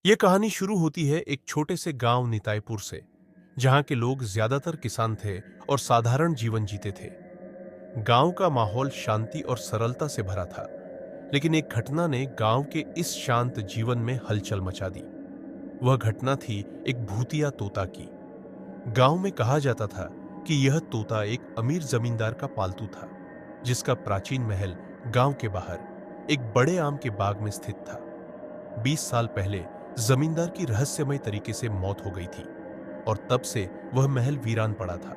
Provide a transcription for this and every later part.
ये कहानी शुरू होती है एक छोटे से गांव निताईपुर से, जहां के लोग ज्यादातर किसान थे और साधारण जीवन जीते थे। गांव का माहौल शांति और सरलता से भरा था, लेकिन एक घटना ने गांव के इस शांत जीवन में हलचल मचा दी। वह घटना थी एक भूतिया तोता की। गांव में कहा जाता था कि यह तोता एक अमीर जमींदार का पालतू था, जिसका प्राचीन महल गांव के बाहर एक बड़े आम के बाग में स्थित था। 20 साल पहले जमींदार की रहस्यमय तरीके से मौत हो गई थी और तब से वह महल वीरान पड़ा था।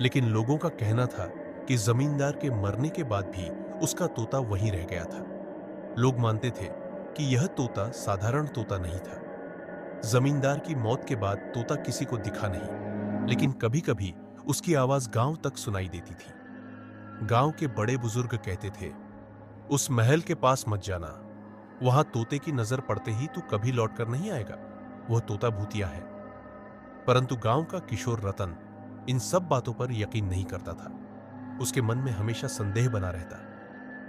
लेकिन लोगों का कहना था कि जमींदार के मरने के बाद भी उसका तोता वहीं रह गया था। लोग मानते थे कि यह तोता साधारण तोता नहीं था। जमींदार की मौत के बाद तोता किसी को दिखा नहीं, लेकिन कभी-कभी उसकी आवाज गांव तक सुनाई देती थी। गांव के बड़े बुजुर्ग कहते थे, उस महल के पास मत जाना, वहां तोते की नजर पड़ते ही तू कभी लौटकर नहीं आएगा, वह तोता भूतिया है। परंतु गांव का किशोर रतन इन सब बातों पर यकीन नहीं करता था। उसके मन में हमेशा संदेह बना रहता।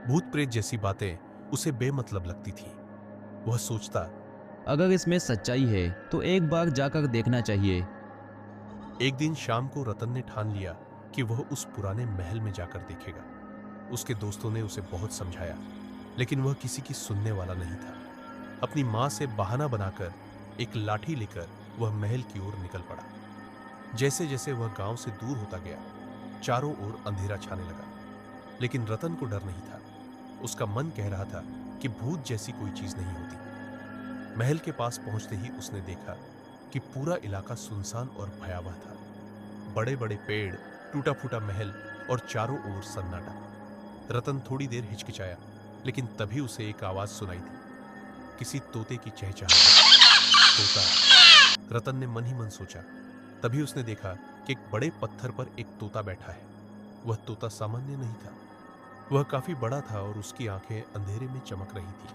भूत प्रेत जैसी बातें उसे बेमतलब लगती थी। वह सोचता, अगर इसमें सच्चाई है तो एक बार जाकर देखना चाहिए। एक दिन शाम को रतन ने ठान लिया कि वह उस पुराने महल में जाकर देखेगा। उसके दोस्तों ने उसे बहुत समझाया, लेकिन वह किसी की सुनने वाला नहीं था। अपनी मां से बहाना बनाकर एक लाठी लेकर वह महल की ओर निकल पड़ा। जैसे जैसे वह गांव से दूर होता गया, चारों ओर अंधेरा छाने लगा। लेकिन रतन को डर नहीं था। उसका मन कह रहा था कि भूत जैसी कोई चीज नहीं होती। महल के पास पहुंचते ही उसने देखा कि पूरा इलाका सुनसान और भयावह था। बड़े बड़े पेड़, टूटा फूटा महल और चारों ओर सन्नाटा। रतन थोड़ी देर हिचकिचाया, लेकिन तभी उसे एक आवाज सुनाई दी, किसी तोते की चहचहाहट। तोता, रतन ने मन ही मन सोचा। तभी उसने देखा कि एक बड़े पत्थर पर एक तोता बैठा है। वह तोता सामान्य नहीं था। वह काफी बड़ा था और उसकी आंखें अंधेरे में चमक रही थी।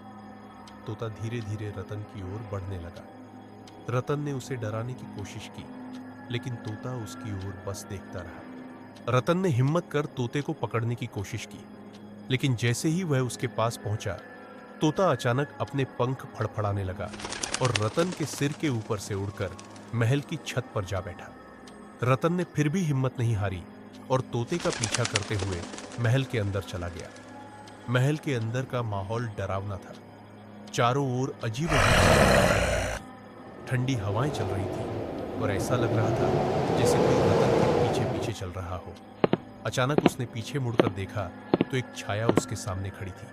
तोता धीरे धीरे रतन की ओर बढ़ने लगा। रतन ने उसे डराने की कोशिश की, लेकिन तोता उसकी ओर बस देखता रहा। रतन ने हिम्मत कर तोते को पकड़ने की कोशिश की, लेकिन जैसे ही वह उसके पास पहुंचा, तोता अचानक अपने पंख फड़फड़ाने लगा और रतन के सिर के ऊपर से उड़कर महल की छत पर जा बैठा। रतन ने फिर भी हिम्मत नहीं हारी और तोते का पीछा करते हुए महल के अंदर चला गया। महल के अंदर का माहौल डरावना था। चारों ओर अजीब अजीब ठंडी हवाएं चल रही थी और ऐसा लग रहा था जैसे कोई रतन के पीछे पीछे चल रहा हो। अचानक उसने पीछे मुड़कर देखा तो एक छाया उसके सामने खड़ी थी।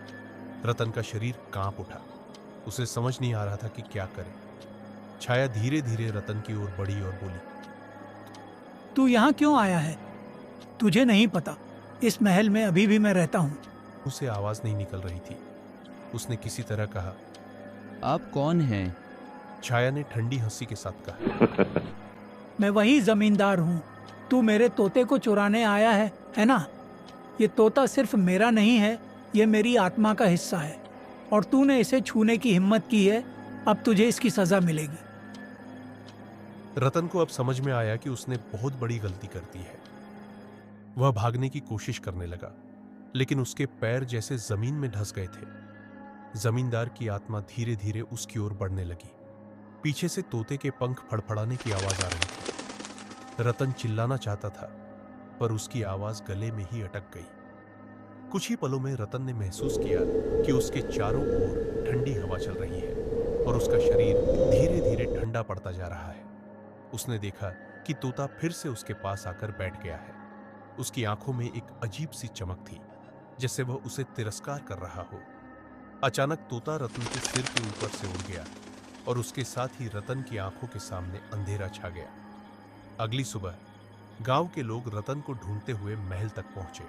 रतन का शरीर कांप उठा। उसे समझ नहीं आ रहा था कि क्या करे। छाया धीरे धीरे रतन की ओर बढ़ी और बोली, तू यहाँ क्यों आया है? तुझे नहीं पता, इस महल में अभी भी मैं रहता हूँ। उसे आवाज नहीं निकल रही थी। उसने किसी तरह कहा, आप कौन हैं? छाया ने ठंडी हंसी के साथ कहा, मैं वही जमींदार हूँ। तू मेरे तोते को चुराने आया है ना? ये तोता सिर्फ मेरा नहीं है, ये मेरी आत्मा का हिस्सा है और तूने इसे छूने की हिम्मत की है। अब तुझे इसकी सजा मिलेगी। रतन को अब समझ में आया कि उसने बहुत बड़ी गलती कर दी है। वह भागने की कोशिश करने लगा, लेकिन उसके पैर जैसे जमीन में धंस गए थे। जमींदार की आत्मा धीरे धीरे उसकी ओर बढ़ने लगी। पीछे से तोते के पंख फड़फड़ाने की आवाज आ रही थी। रतन चिल्लाना चाहता था, पर उसकी आवाज गले में ही अटक गई। कुछ ही पलों में रतन ने महसूस किया कि उसके चारों ओर ठंडी हवा चल रही है और उसका शरीर धीरे धीरे ठंडा पड़ता जा रहा है। उसने देखा कि तोता फिर से उसके पास आकर बैठ गया है। उसकी आंखों में एक अजीब सी चमक थी, जैसे वह उसे तिरस्कार कर रहा हो। अचानक तोता रतन के सिर के ऊपर से उड़ गया और उसके साथ ही रतन की आंखों के सामने अंधेरा छा गया। अगली सुबह गांव के लोग रतन को ढूंढते हुए महल तक पहुंचे।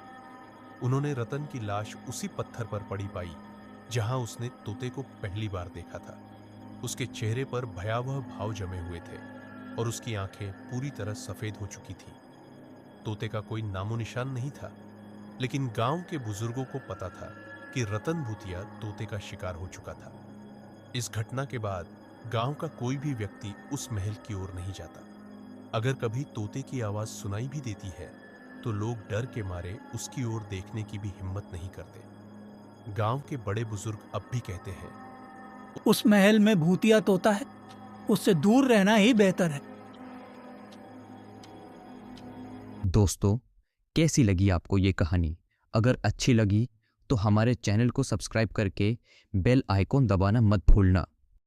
उन्होंने रतन की लाश उसी पत्थर पर पड़ी पाई जहां उसने तोते को पहली बार देखा था। उसके चेहरे पर भयावह भाव जमे हुए थे और उसकी आंखें पूरी तरह सफेद हो चुकी थीं। तोते का कोई नामो निशान नहीं था, लेकिन गांव के बुजुर्गों को पता था कि रतन भूतिया तोते का शिकार हो चुका था। इस घटना के बाद गांव का कोई भी व्यक्ति उस महल की ओर नहीं जाता। अगर कभी तोते की आवाज सुनाई भी देती है तो लोग डर के मारे उसकी ओर देखने की भी हिम्मत नहीं करते। गांव के बड़े बुजुर्ग अब भी कहते हैं, उस महल में भूतिया तोता है। उससे दूर रहना ही बेहतर है। दोस्तों, कैसी लगी आपको ये कहानी? अगर अच्छी लगी तो हमारे चैनल को सब्सक्राइब करके बेल आइकॉन दबाना मत भूलना।